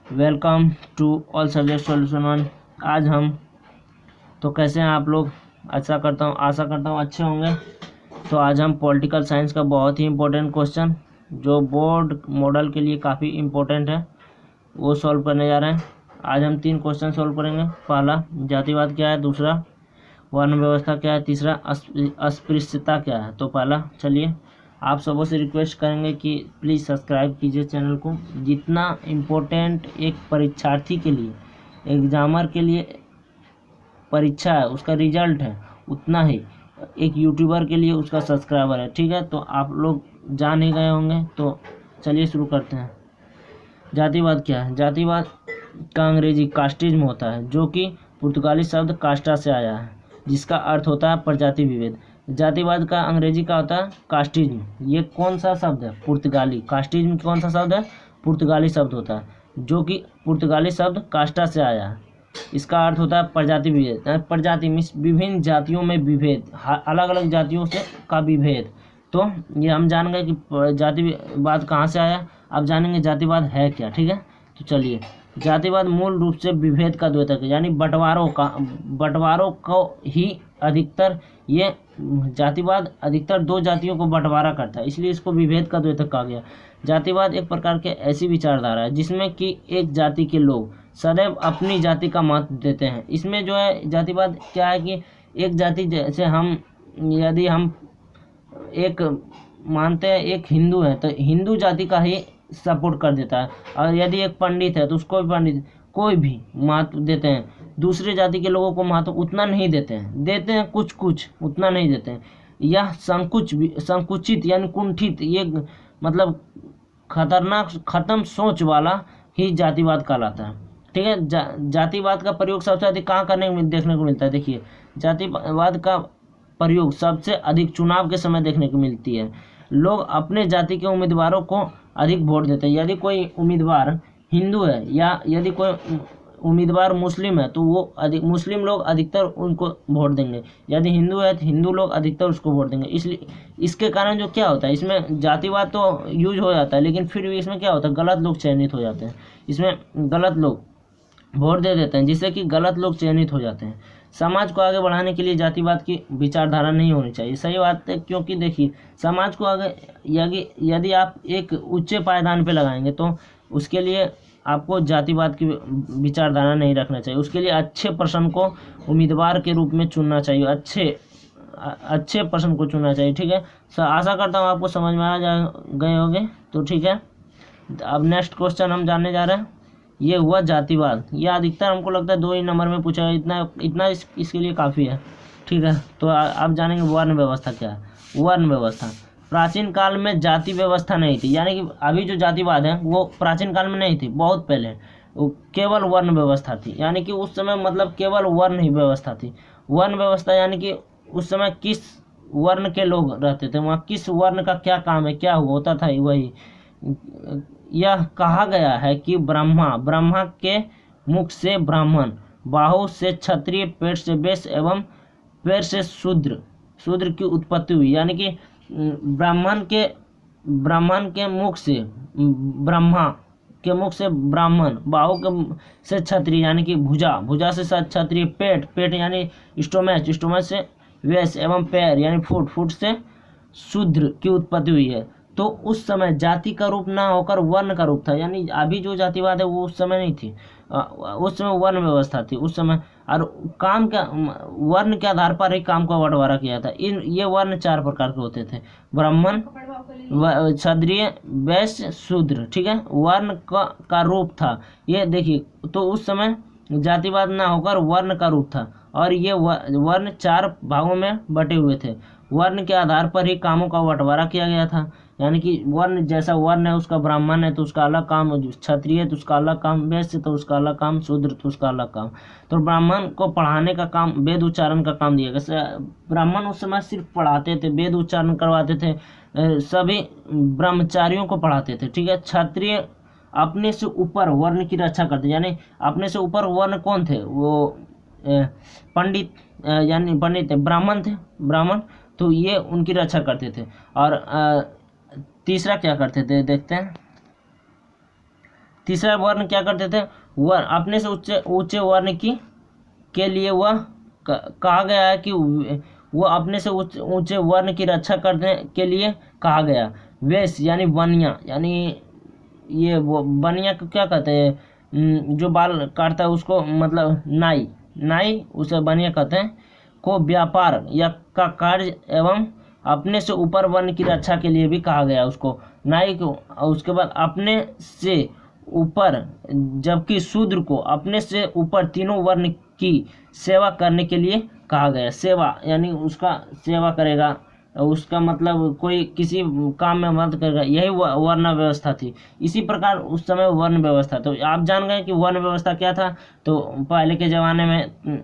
Welcome to all subject solution one. आज हम तो कैसे हैं आप लोग? आशा करता हूँ अच्छे होंगे। तो आज हम पॉलिटिकल साइंस का बहुत ही इम्पोर्टेंट क्वेश्चन जो बोर्ड मॉडल के लिए काफ़ी इम्पोर्टेंट है वो सॉल्व करने जा रहे हैं। आज हम 3 क्वेश्चन सॉल्व करेंगे। पहला जातिवाद क्या है, दूसरा वर्ण व्यवस्था क्या है, तीसरा अस्पृश्यता क्या है। तो पहला चलिए आप सबों से रिक्वेस्ट करेंगे कि प्लीज़ सब्सक्राइब कीजिए चैनल को। जितना इम्पोर्टेंट एक परीक्षार्थी के लिए, एग्जामर के लिए परीक्षा है, उसका रिजल्ट है, उतना ही एक यूट्यूबर के लिए उसका सब्सक्राइबर है। ठीक है, तो आप लोग जान ही गए होंगे। तो चलिए शुरू करते हैं। जातिवाद क्या है? जातिवाद का अंग्रेजी कास्टिज्म होता है, जो कि पुर्तगाली शब्द कास्टा से आया है, जिसका अर्थ होता है प्रजाति विभेद। जातिवाद का अंग्रेजी का होता है कास्टिज्म। ये कौन सा शब्द है? पुर्तगाली। कास्टिज्म कौन सा शब्द है? पुर्तगाली शब्द होता है, जो कि पुर्तगाली शब्द कास्टा से आया है। इसका अर्थ होता है प्रजाति विभेद। प्रजाति मीन्स विभिन्न जातियों में विभेद, अलग अलग जातियों से का विभेद। तो ये हम जान गए कि जातिवाद कहाँ से आया। अब जानेंगे जातिवाद है क्या। ठीक है, तो चलिए। जातिवाद मूल रूप से विभेद का द्योतक है, यानी बंटवारों को ही अधिकतर, ये जातिवाद अधिकतर 2 जातियों को बंटवारा करता है, इसलिए इसको विभेद का द्योतक कहा गया। जातिवाद एक प्रकार की ऐसी विचारधारा है जिसमें कि एक जाति के लोग सदैव अपनी जाति का महत्व देते हैं। इसमें जो है जातिवाद क्या है कि एक जाति, जैसे यदि हम एक मानते हैं एक हिंदू है तो हिंदू जाति का ही सपोर्ट कर देता है, और यदि एक पंडित है तो उसको भी पंडित कोई भी महत्व देते हैं। दूसरे जाति के लोगों को महत्व उतना नहीं देते हैं कुछ उतना नहीं देते हैं। यह संकुचित यानी कुंठित, ये मतलब खतरनाक खत्म सोच वाला ही जातिवाद कहलाता है। ठीक है, जातिवाद का प्रयोग सबसे अधिक कहाँ देखने को मिलता है? देखिए, जातिवाद का प्रयोग सबसे अधिक चुनाव के समय देखने को मिलती है। लोग अपने जाति के उम्मीदवारों को अधिक वोट देते हैं। यदि कोई उम्मीदवार हिंदू है या यदि कोई उम्मीदवार मुस्लिम है तो वो मुस्लिम लोग अधिकतर उनको वोट देंगे। यदि हिंदू है तो हिंदू लोग अधिकतर उसको वोट देंगे। इसलिए इसके कारण जो क्या होता है, इसमें जातिवाद तो यूज हो जाता है, लेकिन फिर भी इसमें क्या होता है, गलत लोग चयनित हो जाते हैं। इसमें गलत लोग वोट दे देते हैं, जिससे कि गलत लोग चयनित हो जाते हैं। समाज को आगे बढ़ाने के लिए जातिवाद की विचारधारा नहीं होनी चाहिए। सही बात है, क्योंकि देखिए समाज को आगे यदि आप एक उच्च पायदान पे लगाएंगे तो उसके लिए आपको जातिवाद की विचारधारा नहीं रखना चाहिए। उसके लिए अच्छे पर्सन को उम्मीदवार के रूप में चुनना चाहिए, अच्छे पर्सन को चुनना चाहिए। ठीक है, आशा करता हूँ आपको समझ में गए होंगे। तो ठीक है, अब नेक्स्ट क्वेश्चन हम जानने जा रहे हैं। ये हुआ जातिवाद। ये अधिकतर हमको लगता है 2 ही नंबर में पूछा है, इतना इसके लिए काफ़ी है। ठीक है, तो अब जानेंगे वर्ण व्यवस्था क्या है। वर्ण व्यवस्था प्राचीन काल में जाति व्यवस्था नहीं थी, यानी कि अभी जो जातिवाद है वो प्राचीन काल में नहीं थी, बहुत पहले केवल वर्ण व्यवस्था थी। यानी कि उस समय मतलब केवल वर्ण ही व्यवस्था थी। वर्ण व्यवस्था यानी कि उस समय किस वर्ण के लोग रहते थे, वहाँ किस वर्ण का क्या काम है, क्या होता था, वही यह कहा गया है कि ब्रह्मा के मुख से ब्राह्मण, बाहु से क्षत्रिय, पेट से वैश्य एवं पैर से शूद्र की उत्पत्ति हुई। यानी कि ब्राह्मण के मुख से ब्रह्मा के मुख से ब्राह्मण, बाहु के से क्षत्रिय यानी कि भुजा से क्षत्रिय, पेट यानी स्टोमच से वैश्य एवं पैर यानी फुट से शूद्र की उत्पत्ति हुई है। तो उस समय जाति का रूप ना होकर वर्ण का रूप था। यानी अभी जो जातिवाद है वो उस समय नहीं थी, उस समय वर्ण व्यवस्था थी उस समय। और काम का वर्ण के आधार पर ही काम का बंटवारा किया था। ये वर्ण 4 प्रकार के होते थे, ब्राह्मण, क्षत्रिय, वैश्य, शूद्र। ठीक है, वर्ण का रूप था ये। देखिए, तो उस समय जातिवाद ना होकर वर्ण का रूप था, और ये वर्ण 4 भागों में बटे हुए थे। वर्ण के आधार पर ही कामों का बंटवारा किया गया था। यानी कि वर्ण जैसा वर्ण है उसका ब्राह्मण है तो उसका अलग काम, क्षत्रिय है तो उसका अलग काम, वैश्य तो उसका अलग काम, शूद्र तो उसका अलग काम। तो ब्राह्मण को पढ़ाने का काम, वेद उच्चारण का काम दिया गया। ब्राह्मण उस समय सिर्फ पढ़ाते थे, वेद उच्चारण करवाते थे, सभी ब्रह्मचारियों को पढ़ाते थे। ठीक है, क्षत्रिय अपने से ऊपर वर्ण की रक्षा करते, यानी अपने से ऊपर वर्ण कौन थे, वो पंडित यानी पंडित ब्राह्मण थे, ब्राह्मण, तो ये उनकी रक्षा करते थे। और तीसरा क्या करते थे देखते हैं। तीसरा वर्ण क्या करते थे, वर्ण अपने से ऊंचे वर्ण की के लिए वह कहा गया है कि वो अपने से ऊंचे वर्ण की रक्षा करने के लिए कहा गया। वैश्य यानी बनिया, यानी ये वो बनिया को क्या कहते हैं, जो बाल काटता है उसको, मतलब नाई उसे बनिया कहते हैं। को व्यापार या का कार्य एवं अपने से ऊपर वर्ण की रक्षा के लिए भी कहा गया उसको, नाई को। उसके बाद अपने से ऊपर, जबकि शूद्र को अपने से ऊपर तीनों वर्ण की सेवा करने के लिए कहा गया। सेवा यानी उसका सेवा करेगा, उसका मतलब कोई किसी काम में मदद करेगा, यही वर्ण व्यवस्था थी। इसी प्रकार उस समय वर्ण व्यवस्था, तो आप जान गए कि वर्ण व्यवस्था क्या था। तो पहले के ज़माने में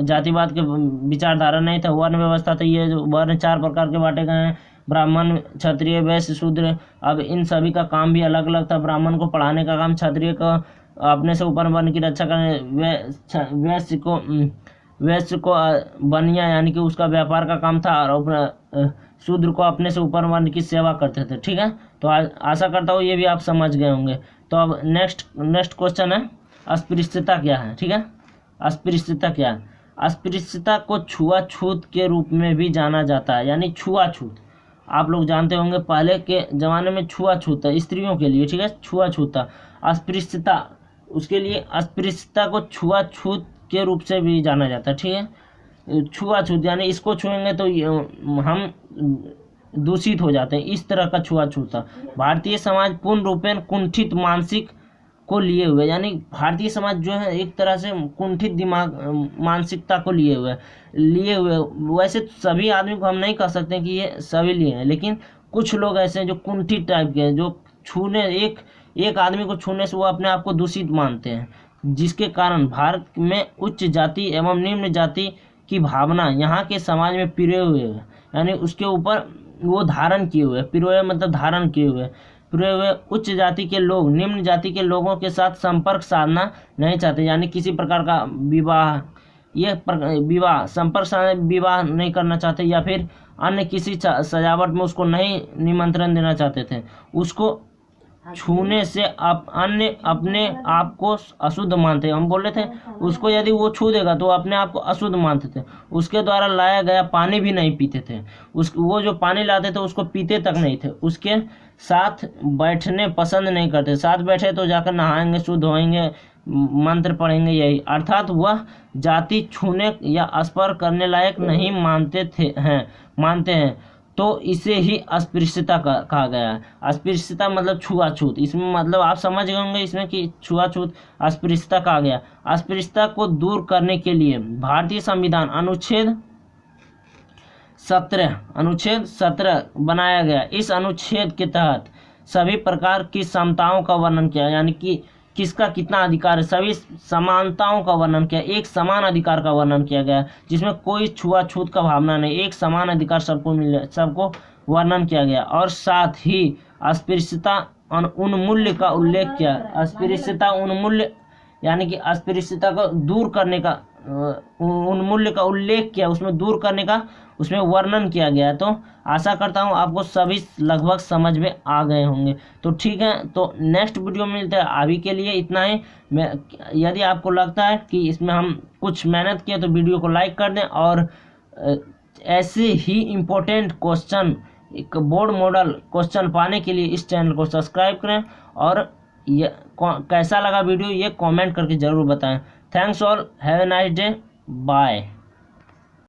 जातिवाद के विचारधारा नहीं था, वर्ण व्यवस्था। तो ये जो वर्ण 4 प्रकार के बांटे गए हैं, ब्राह्मण, क्षत्रिय, वैश्य, शूद्र। अब इन सभी का काम भी अलग अलग था। ब्राह्मण को पढ़ाने का काम, क्षत्रिय को अपने से ऊपर वर्ण की रक्षा करने, वैश्य को बनिया यानी कि उसका व्यापार का काम था, और शूद्र को अपने से ऊपर वर्ण की सेवा करते थे। ठीक है, तो आशा करता हूँ ये भी आप समझ गए होंगे। तो अब नेक्स्ट क्वेश्चन है, अस्पृश्यता क्या है। ठीक है, अस्पृश्यता क्या है। अस्पृश्यता को छुआछूत के रूप में भी जाना जाता है, यानी छुआछूत आप लोग जानते होंगे, पहले के ज़माने में छुआछूत था स्त्रियों के लिए। ठीक है, छुआछूत था। अस्पृश्यता, उसके लिए अस्पृश्यता को छुआछूत के रूप से भी जाना जाता है। ठीक है, छुआछूत यानी इसको छुएंगे तो हम दूषित हो जाते हैं, इस तरह का छुआछूत था। भारतीय समाज पूर्ण रूपेण कुंठित मानसिक को लिए हुए, यानी भारतीय समाज जो है एक तरह से कुंठित दिमाग मानसिकता को लिए हुए। वैसे सभी आदमी को हम नहीं कह सकते कि ये सभी लिए हैं, लेकिन कुछ लोग ऐसे हैं जो कुंठित टाइप के हैं, जो छूने एक आदमी को छूने से वो अपने आप को दूषित मानते हैं, जिसके कारण भारत में उच्च जाति एवं निम्न जाति की भावना यहाँ के समाज में पिरोए हुए है, यानी उसके ऊपर वो धारण किए हुए। पिरोए मतलब धारण किए हुए। पिरोए हुए उच्च जाति के लोग निम्न जाति के लोगों के साथ संपर्क साधना नहीं चाहते, यानी किसी प्रकार का संपर्क साधना, विवाह नहीं करना चाहते, या फिर अन्य किसी सजावट में उसको नहीं निमंत्रण देना चाहते थे। उसको छूने से अन्य अपने आप को अशुद्ध मानते हैं। हम बोल रहे थे उसको यदि वो छू देगा तो अपने आप को अशुद्ध मानते थे। उसके द्वारा लाया गया पानी भी नहीं पीते थे। वो जो पानी लाते थे उसको पीते तक नहीं थे। उसके साथ बैठने पसंद नहीं करते। साथ बैठे तो जाकर नहाएंगे, शुद्ध होएंगे, मंत्र पढ़ेंगे, यही। अर्थात वह जाति छूने या स्पर्श करने लायक नहीं मानते हैं। तो इसे ही अस्पृश्यता कहा गया है। अस्पृश्यता मतलब छुआछूत। इसमें मतलब आप समझ गए होंगे इसमें कि छुआछूत अस्पृश्यता कहा गया। अस्पृश्यता को दूर करने के लिए भारतीय संविधान अनुच्छेद 17 बनाया गया। इस अनुच्छेद के तहत सभी प्रकार की समताओं का वर्णन किया, यानी कि किसका कितना अधिकार है, सभी समानताओं का वर्णन किया। एक समान अधिकार का वर्णन किया गया, जिसमें कोई छुआछूत का भावना नहीं, एक समान अधिकार सबको वर्णन किया गया। और साथ ही अस्पृश्यता उन्मूल्य का उल्लेख किया। अस्पृश्यता उन्मूल्य यानी कि अस्पृश्यता को दूर करने का, उन्मूल्य का उल्लेख किया, उसमें दूर करने का उसमें वर्णन किया गया। तो आशा करता हूँ आपको सभी लगभग समझ में आ गए होंगे। तो ठीक है, तो नेक्स्ट वीडियो में मिलते हैं। अभी के लिए इतना ही। यदि आपको लगता है कि इसमें हम कुछ मेहनत किए तो वीडियो को लाइक कर दें, और ऐसे ही इम्पोर्टेंट क्वेश्चन, एक बोर्ड मॉडल क्वेश्चन पाने के लिए इस चैनल को सब्सक्राइब करें। और ये कैसा लगा वीडियो ये कमेंट करके ज़रूर बताएं। Thanks all, have a nice day, bye.